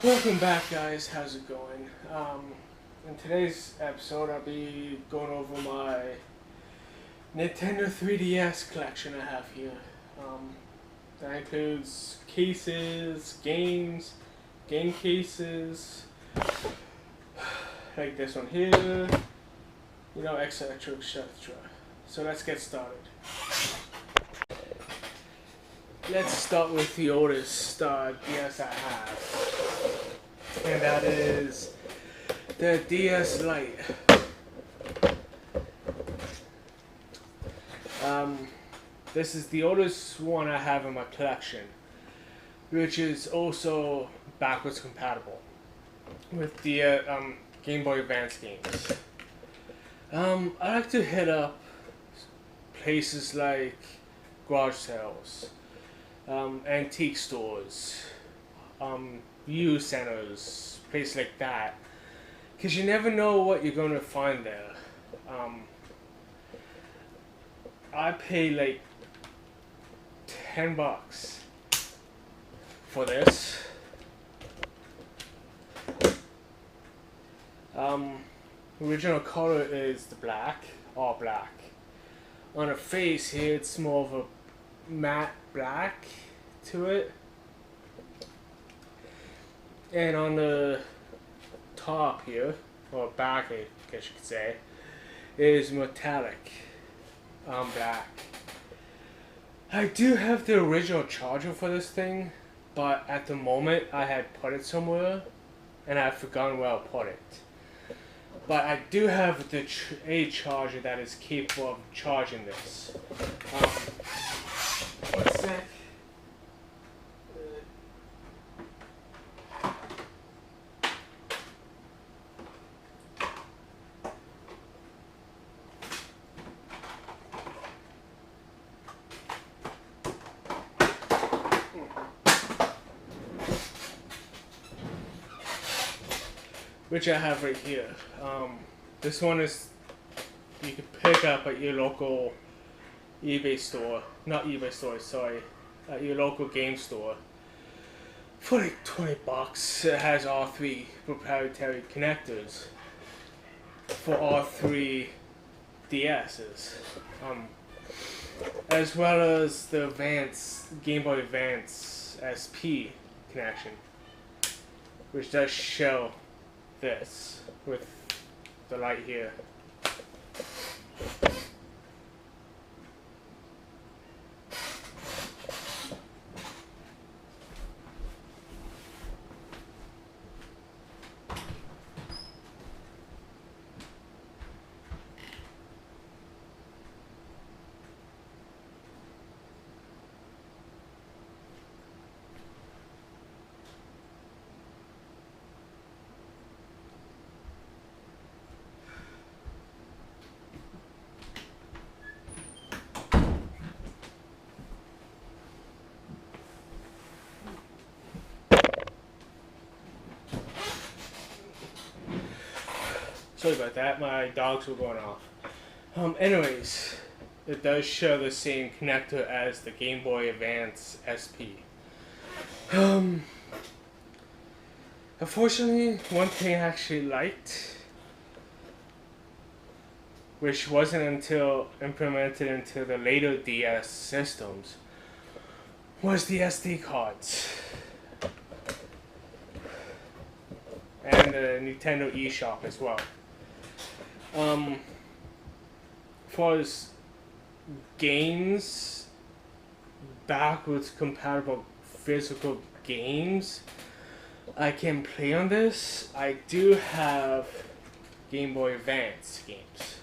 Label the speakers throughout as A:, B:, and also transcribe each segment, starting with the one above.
A: Welcome back, guys. How's it going? In today's episode, I'll be going over my Nintendo 3DS collection I have here. That includes cases, games, game cases, like this one here, etc., etc. So let's get started. Let's start with the oldest DS I have, and that is the DS Lite. This is the oldest one I have in my collection, which is also backwards compatible with the Game Boy Advance games. I like to hit up places like garage sales, antique stores, used centers, places like that, because you never know what you're going to find there. I pay like $10 for this. Original color is the black, all black. On the face here, it's more of a matte black to it, and on the top here, or back I guess you could say, is metallic black. I do have the original charger for this thing, but at the moment I had put it somewhere and I've forgotten where I put it. But I do have a charger that is capable of charging this. One sec. Which I have right here. This one is you can pick up at your local eBay store, not eBay store, sorry, at your local game store for like $20. It has all three proprietary connectors for all three DS's, as well as the Game Boy Advance SP connection, which does show this with the light here. Sorry about that, my dogs were going off. Anyways, it does show the same connector as the Game Boy Advance SP. Unfortunately, one thing I actually liked, which wasn't until implemented into the later DS systems, was the SD cards. And the Nintendo eShop as well. As far as games, backwards compatible physical games I can play on this, I do have Game Boy Advance games.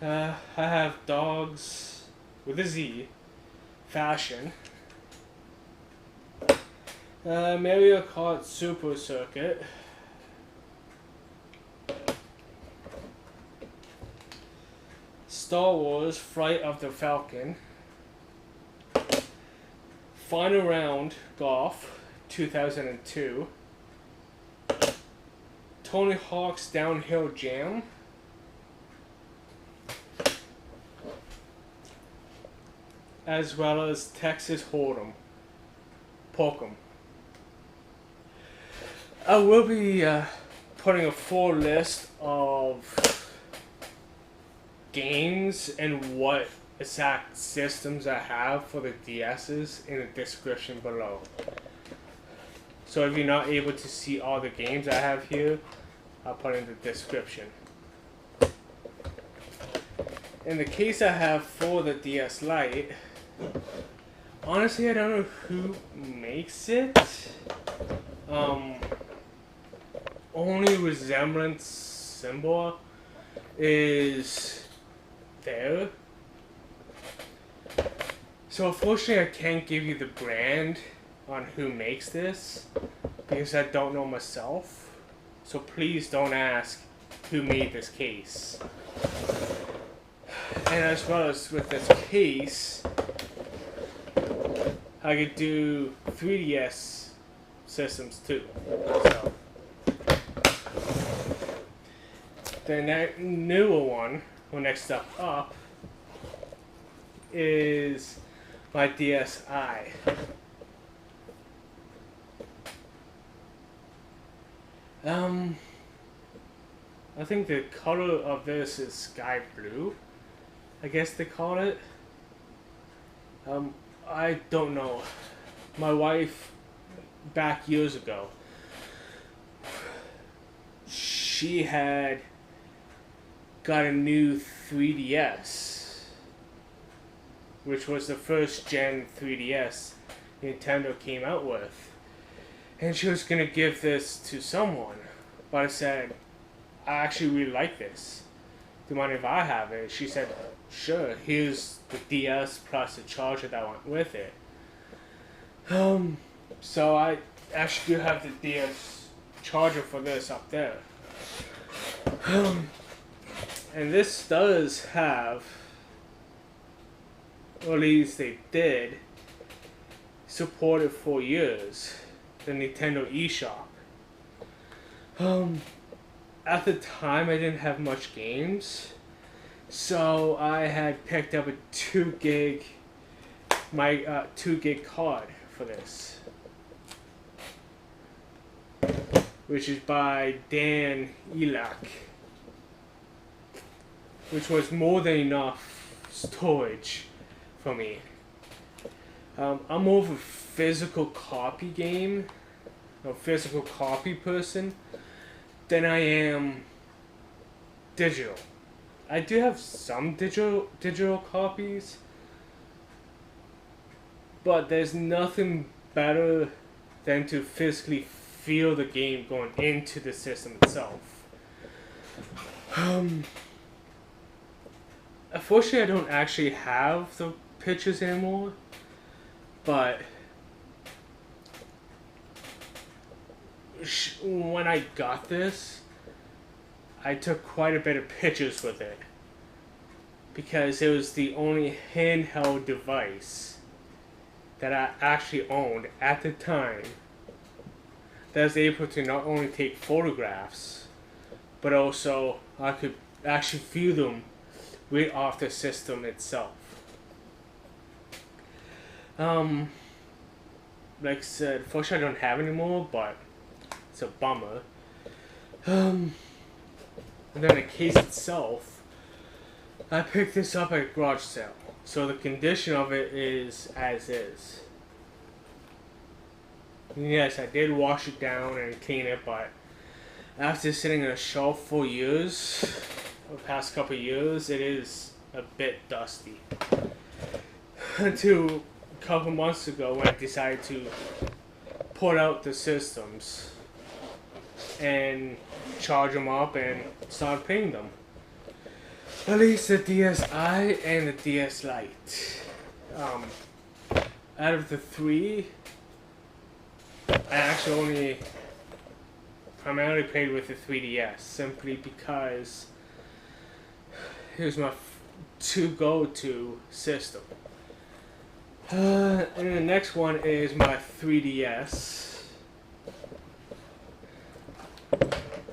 A: I have Dogs with a Z, Fashion, Mario Kart Super Circuit, Star Wars Flight of the Falcon, Final Round Golf 2002, Tony Hawk's Downhill Jam, as well as Texas Hold'em, Pokem. I will be putting a full list of games and what exact systems I have for the DS's in the description below. So if you're not able to see all the games I have here, I'll put in the description. In the case I have for the DS Lite, honestly I don't know who makes it. Only resemblance symbol is there. So unfortunately I can't give you the brand on who makes this because I don't know myself. So please don't ask who made this case. And as well as with this case, I could do 3DS systems too. So the newer one, or next up, is my DSi. I think the color of this is sky blue, I guess they call it. I don't know. My wife, back years ago, she had got a new 3DS, which was the first gen 3DS Nintendo came out with. And she was going to give this to someone. But I said, I actually really like this. Do you mind if I have it? She said, sure, here's the DS plus the charger that went with it. So I actually do have the DS charger for this up there. And this does have, or at least they did, support it for years, the Nintendo eShop. At the time I didn't have much games, so I had picked up a 2 gig card for this, which is by Dan Elak, which was more than enough storage for me. I'm more of a physical copy person than I am digital. I do have some digital copies, but there's nothing better than to physically feel the game going into the system itself. Unfortunately, I don't actually have the pictures anymore, but when I got this, I took quite a bit of pictures with it because it was the only handheld device that I actually owned at the time that was able to not only take photographs, but also I could actually view them right off the system itself. Like I said, fortunately I don't have any more, but it's a bummer. And then the case itself, I picked this up at a garage sale, so the condition of it is as is. Yes, I did wash it down and clean it, but after sitting on a shelf for years, the past couple of years, it is a bit dusty. Until a couple months ago when I decided to put out the systems and charge them up and start playing them. At least the DSi and the DS Lite. Out of the three, I actually only primarily played with the 3DS simply because it was my go-to system. And the next one is my 3DS.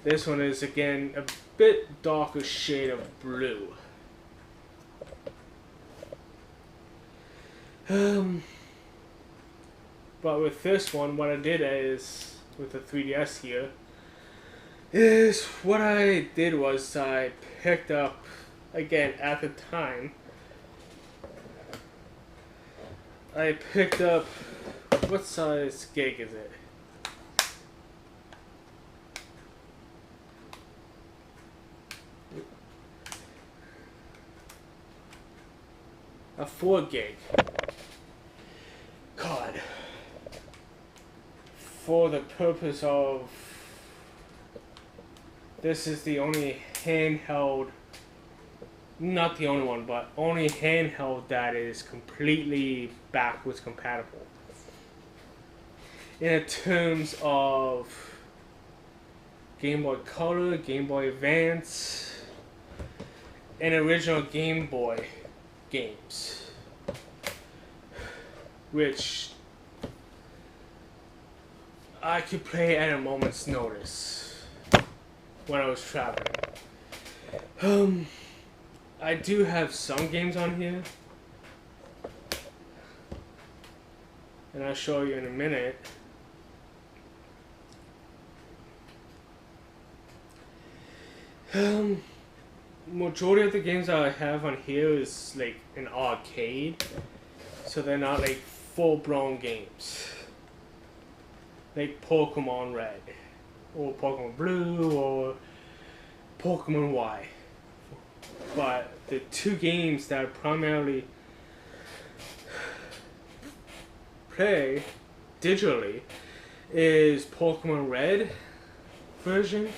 A: This one is again a bit darker shade of blue. But with this one, what I did is with the 3DS here is what I did was I picked up, again at the time, I picked up, what size gig is it? A 4 gig card for the purpose of, this is the only handheld, not the only one, but only handheld that is completely backwards compatible in terms of Game Boy Color, Game Boy Advance, and original Game Boy games, which I could play at a moment's notice when I was traveling. I do have some games on here, and I'll show you in a minute. Majority of the games that I have on here is like an arcade, so they're not like full-blown games like Pokemon Red or Pokemon Blue or Pokemon Y. But the 2 games that I primarily play digitally is Pokemon Red version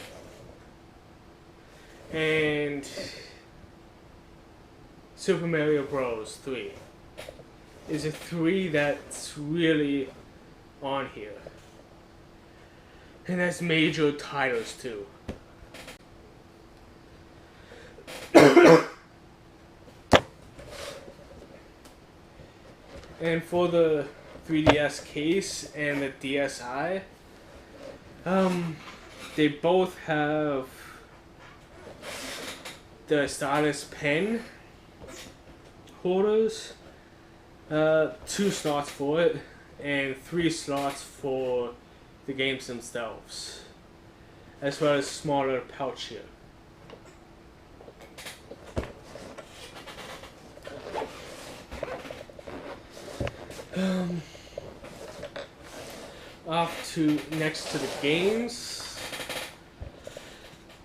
A: and Super Mario Bros. 3 is a 3 that's really on here. And that's major titles too. And for the 3DS case and the DSi, they both have the stylus pen holders, 2 slots for it, and 3 slots for the games themselves, as well as smaller pouch here. Off to next to the games,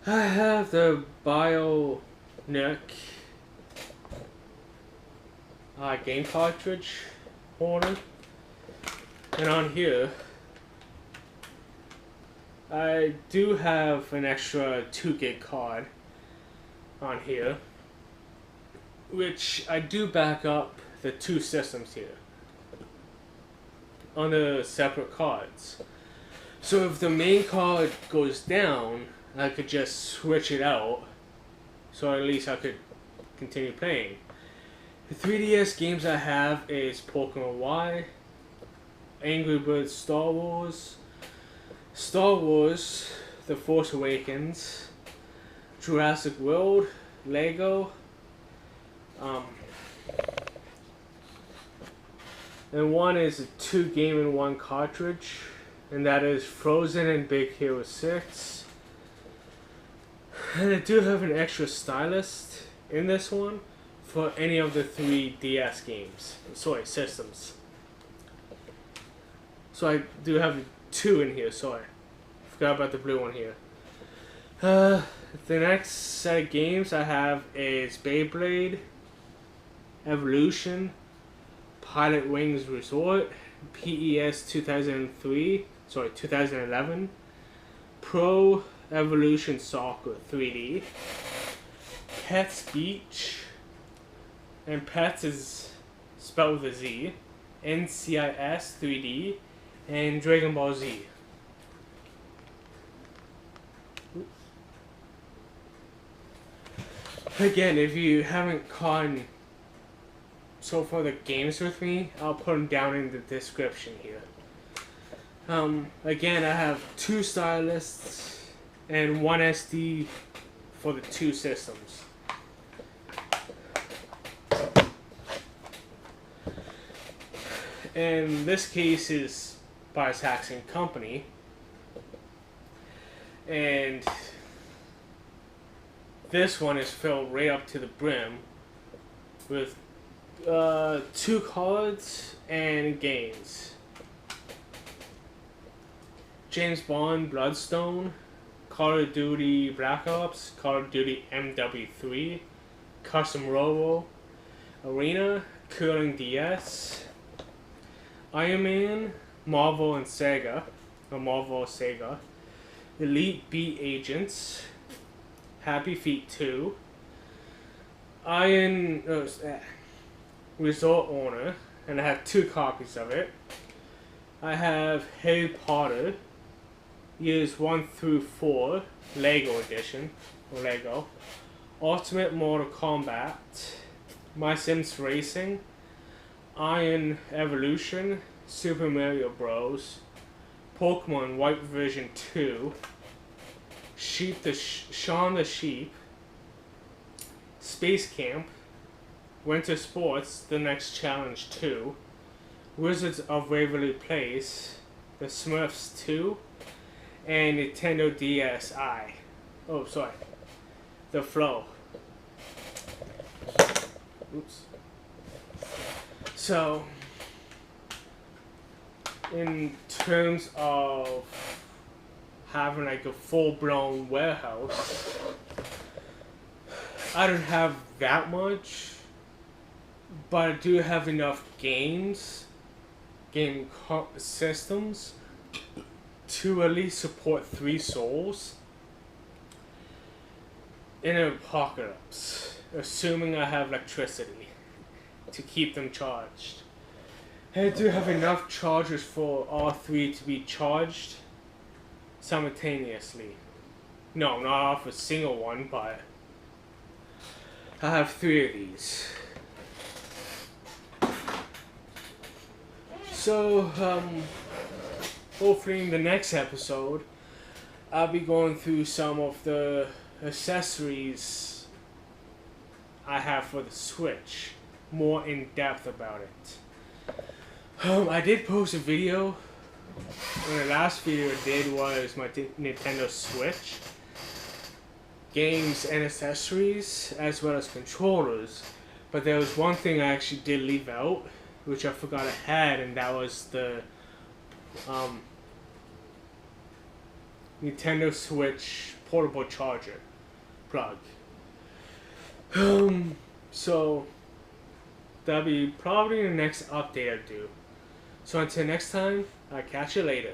A: I have the Bionic game cartridge holder, and on here I do have an extra 2 gig card on here, which I do back up the 2 systems here on the separate cards. So if the main card goes down, I could just switch it out, so at least I could continue playing. The 3DS games I have is Pokemon Y, Angry Birds Star Wars, The Force Awakens, Jurassic World, Lego, and one is a 2 game in 1 cartridge, and that is Frozen and Big Hero 6. And I do have an extra stylus in this one for any of the 3 DS games, systems. So I do have 2 in here, sorry. Forgot about the blue one here. The next set of games I have is BeyBlade, Evolution, Pilotwing's Resort, PES 2011, Pro Evolution Soccer 3D, Petz Beach, and Petz is spelled with a Z, NCIS 3D, and Dragon Ball Z. Again, if you haven't caught so far the games with me, I'll put them down in the description here. Again, I have 2 styluses and 1 SD for the 2 systems. And this case is by a Saxon company, And this one is filled right up to the brim with 2 cards and games. James Bond Bloodstone, Call of Duty Black Ops, Call of Duty MW3, Custom Robo, Arena, Curling DS, Iron Man, Marvel and Sega, or Marvel Sega, Elite Beat Agents, Happy Feet 2, Resort Owner, and I have 2 copies of it. I have Harry Potter, years 1 through 4, Lego edition, or Lego, Ultimate Mortal Kombat, MySim Racing, Tron Evolution, Super Mario Bros, Pokemon White Version 2, Shawn The Sheep, Space Camp, Winter Sports, The Next Challenge 2, Wizards of Waverly Place, The Smurfs 2, and Nintendo DSi. Oh, sorry. The Flaw. Oops. So, in terms of having like a full-blown warehouse, I don't have that much, but I do have enough game systems to at least support 3 souls in an apocalypse, assuming I have electricity to keep them charged. And I do have enough chargers for all 3 to be charged simultaneously. No, not off a single one, but I have 3 of these. So, hopefully in the next episode, I'll be going through some of the accessories I have for the Switch, more in depth about it. I did post a video, and the last video I did was my Nintendo Switch, games and accessories, as well as controllers, but there was one thing I actually did leave out, which I forgot I had, and that was the Nintendo Switch portable charger plug. So that'll be probably the next update I do. So until next time, I'll catch you later.